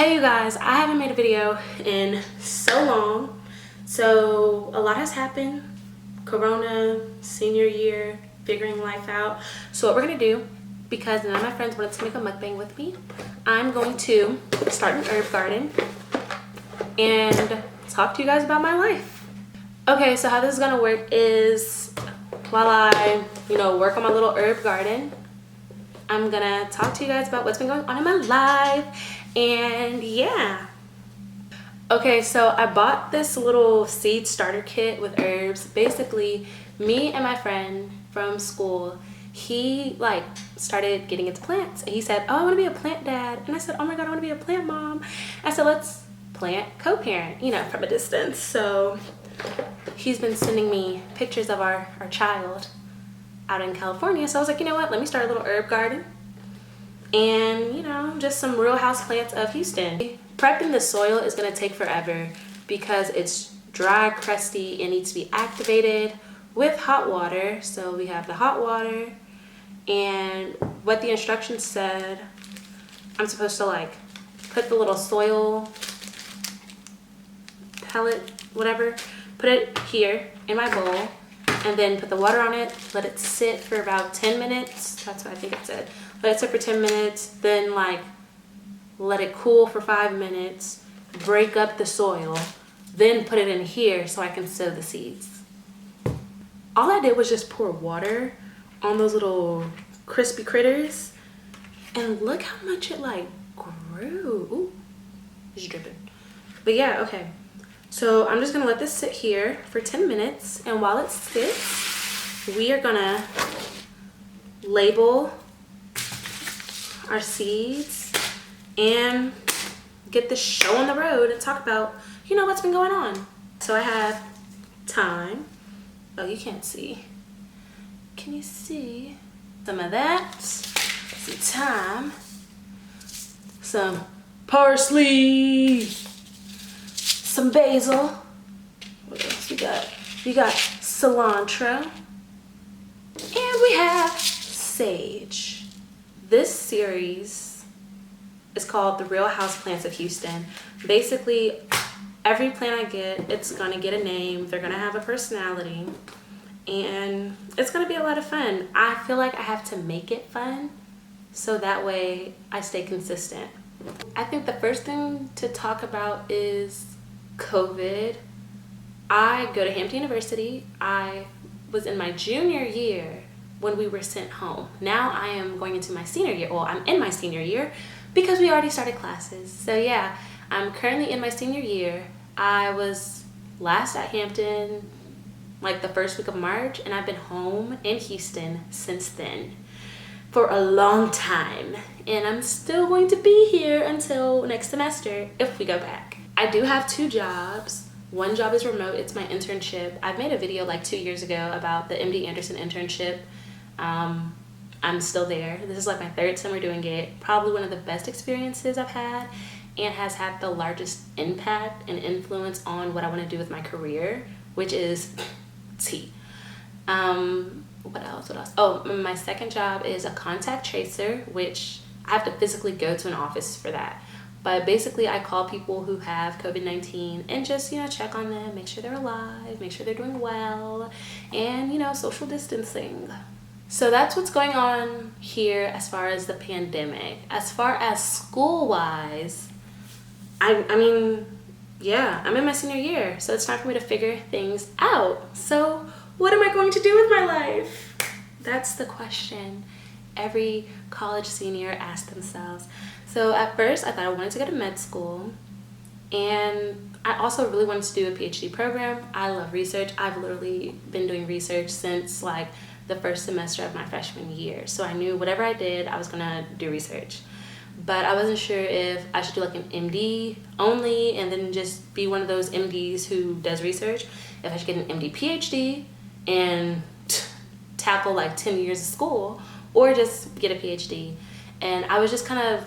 Hey you guys, I haven't made a video in so long. So a lot has happened. Corona, senior year, figuring life out. So what we're gonna do, because none of my friends wanted to make a mukbang with me, I'm going to start an herb garden and talk to you guys about my life. Okay, so how this is gonna work is while I, work on my little herb garden, I'm gonna talk to you guys about what's been going on in my life. And yeah. Okay, so I bought this little seed starter kit with herbs. Basically, me and my friend from school, he started getting into plants. And he said, oh, I want to be a plant dad. And I said, oh my God, I want to be a plant mom. I said, let's plant co-parent, from a distance. So he's been sending me pictures of our child out in California. So I was like, you know what, let me start a little herb garden. And just some real house plants of Houston. Prepping the soil is going to take forever because it's dry, crusty, it needs to be activated with hot water. So we have the hot water, and what the instructions said, I'm supposed to put the little soil pellet, whatever, put it here in my bowl, and then put the water on it, let it sit for about 10 minutes. That's what I think it said. Let it sit for 10 minutes, then let it cool for 5 minutes, break up the soil, then put it in here so I can sow the seeds. All I did was just pour water on those little crispy critters, and look how much it grew. Ooh, it's dripping. But yeah, okay. So I'm just gonna let this sit here for 10 minutes, and while it sits, we are gonna label our seeds and get this show on the road and talk about, what's been going on. So I have thyme. Oh, you can't see. Can you see? Some of that, some thyme, some parsley, some basil. What else we got? We got cilantro, and we have sage. This series is called The Real House Plants of Houston. Basically, every plant I get, it's gonna get a name, they're gonna have a personality, and it's gonna be a lot of fun. I feel like I have to make it fun so that way I stay consistent. I think the first thing to talk about is COVID. I go to Hampton University. I was in my junior year when we were sent home. Now I am going into my senior year. Well, I'm in my senior year because we already started classes. So yeah, I'm currently in my senior year. I was last at Hampton the first week of March, and I've been home in Houston since then for a long time. And I'm still going to be here until next semester if we go back. I do have 2 jobs. One job is remote, it's my internship. I've made a video 2 years ago about the MD Anderson internship. I'm still there. This is my 3rd summer doing it. Probably one of the best experiences I've had, and has had the largest impact and influence on what I want to do with my career, which is tea. What else? Oh, my second job is a contact tracer, which I have to physically go to an office for that. But basically, I call people who have COVID-19 and just, check on them, make sure they're alive, make sure they're doing well, and, social distancing. So that's what's going on here as far as the pandemic. As far as school-wise, I mean, yeah, I'm in my senior year, so it's time for me to figure things out. So what am I going to do with my life? That's the question every college senior asks themselves. So at first, I thought I wanted to go to med school, and I also really wanted to do a PhD program. I love research. I've literally been doing research since the first semester of my freshman year. So I knew whatever I did, I was gonna do research. But I wasn't sure if I should do an MD only and then just be one of those MDs who does research, if I should get an MD PhD and tackle 10 years of school, or just get a PhD. And I was just kind of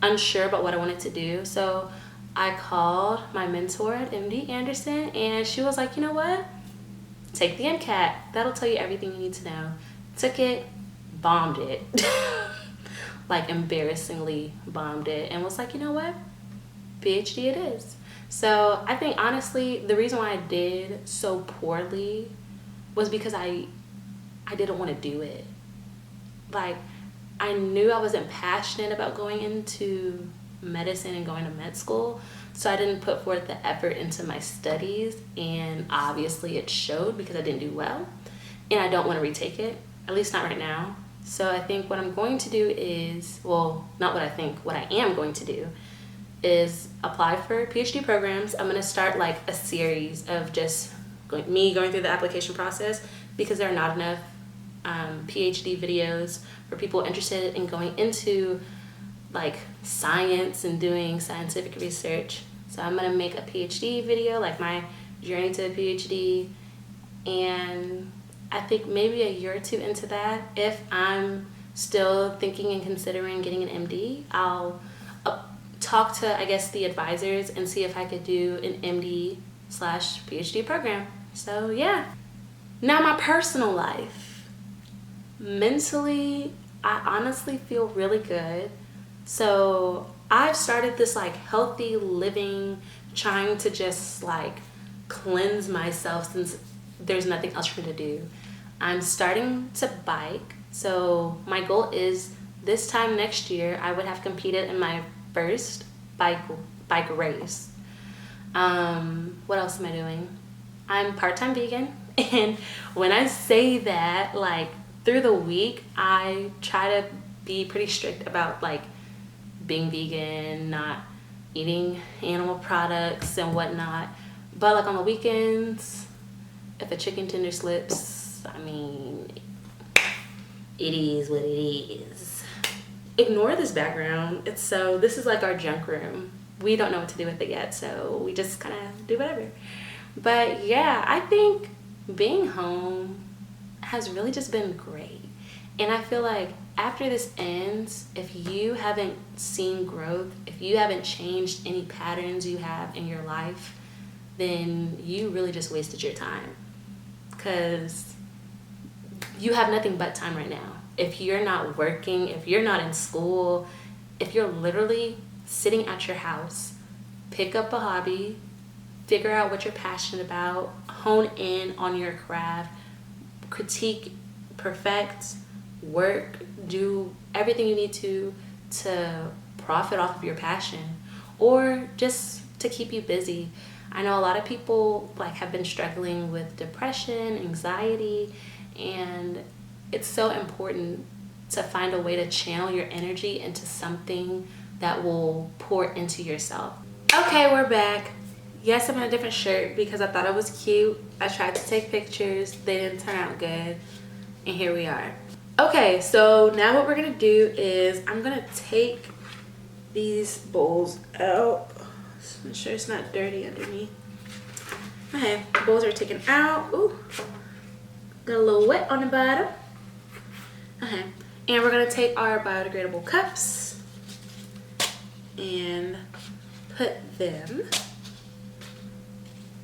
unsure about what I wanted to do. So I called my mentor at MD Anderson, and she was like, you know what? Take the MCAT. That'll tell you everything you need to know. Took it, bombed it. Embarrassingly bombed it, and was like, you know what? PhD it is. So I think honestly the reason why I did so poorly was because I didn't want to do it. Like, I knew I wasn't passionate about going into medicine and going to med school, so I didn't put forth the effort into my studies, and obviously it showed because I didn't do well, and I don't want to retake it, at least not right now. So I think what I'm going to do is, well, not what I think, what I am going to do is apply for PhD programs. I'm going to start like a series of just going through the application process, because there are not enough PhD videos for people interested in going into like science and doing scientific research. So I'm gonna make a PhD video, like my journey to a PhD, and I think maybe a year or two into that, if I'm still thinking and considering getting an MD, I'll talk to, I guess, the advisors and see if I could do an MD/PhD program. So yeah. Now my personal life. Mentally, I honestly feel really good. So I've started this like healthy living, trying to just like cleanse myself since there's nothing else for me to do. I'm starting to bike. So my goal is this time next year I would have competed in my first bike race. What else am I doing? I'm part-time vegan, and when I say that, like, through the week I try to be pretty strict about like being vegan, not eating animal products and whatnot, but like on the weekends, if a chicken tender slips, I mean, it is what it is. Ignore this background. This is like our junk room. We don't know what to do with it yet, so we just kind of do whatever. But yeah, I think being home has really just been great. And I feel like after this ends, if you haven't seen growth, if you haven't changed any patterns you have in your life, then you really just wasted your time. Because you have nothing but time right now. If you're not working, if you're not in school, if you're literally sitting at your house, pick up a hobby, figure out what you're passionate about, hone in on your craft, critique, perfect, work, do everything you need to profit off of your passion, or just to keep you busy. I know a lot of people like have been struggling with depression, anxiety, and it's so important to find a way to channel your energy into something that will pour into yourself. Okay, we're back. Yes, I'm in a different shirt because I thought it was cute. I tried to take pictures, they didn't turn out good, and here we are. Okay, so now what we're gonna do is I'm gonna take these bowls out. Make sure it's not dirty underneath. Okay, the bowls are taken out. Ooh, got a little wet on the bottom. Okay, and we're gonna take our biodegradable cups and put them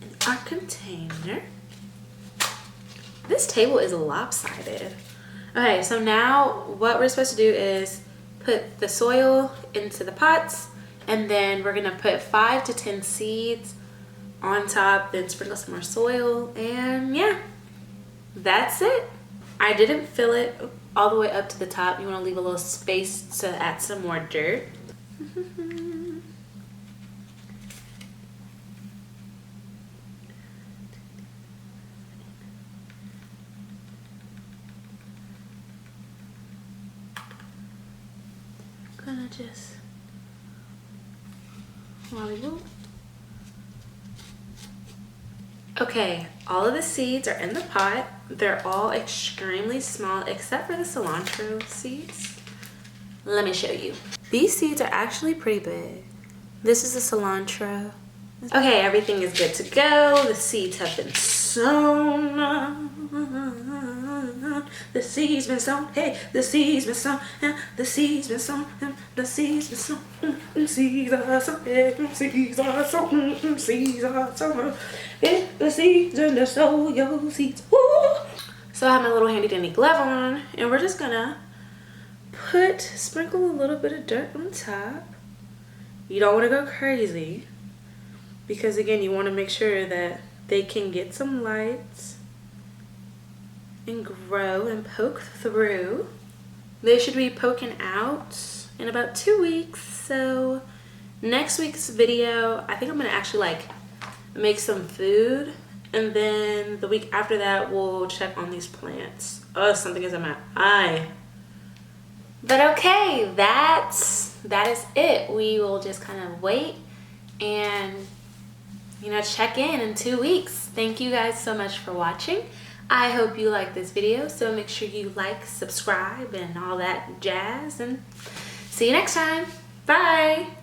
in our container. This table is lopsided. Okay, so now what we're supposed to do is put the soil into the pots, and then we're gonna put 5 to 10 seeds on top, then sprinkle some more soil, and yeah, that's it. I didn't fill it all the way up to the top. You want to leave a little space to add some more dirt. Gonna just lollipop. Okay, all of the seeds are in the pot. They're all extremely small except for the cilantro seeds. Let me show you. These seeds are actually pretty big. This is the cilantro. Okay, everything is good to go. The seeds have been sown. The seeds been sown. Hey, the seeds been sown. The seeds been sown. The seeds been sown. The seeds are sown. The seeds are sown. Seeds are sown. The seeds and the sow your seeds. Woo! So I have my little handy dandy glove on, and we're just gonna sprinkle a little bit of dirt on top, You don't want to go crazy because again, you want to make sure that they can get some light and grow and poke through. They should be poking out in about 2 weeks. So next week's video, I think I'm gonna actually like make some food, and then the week after that we'll check on these plants. Oh, something is in my eye. But okay, that is it. We will just kind of wait and, you know, check in 2 weeks. Thank you guys so much for watching. I hope you liked this video, so make sure you like, subscribe, and all that jazz, and see you next time. Bye.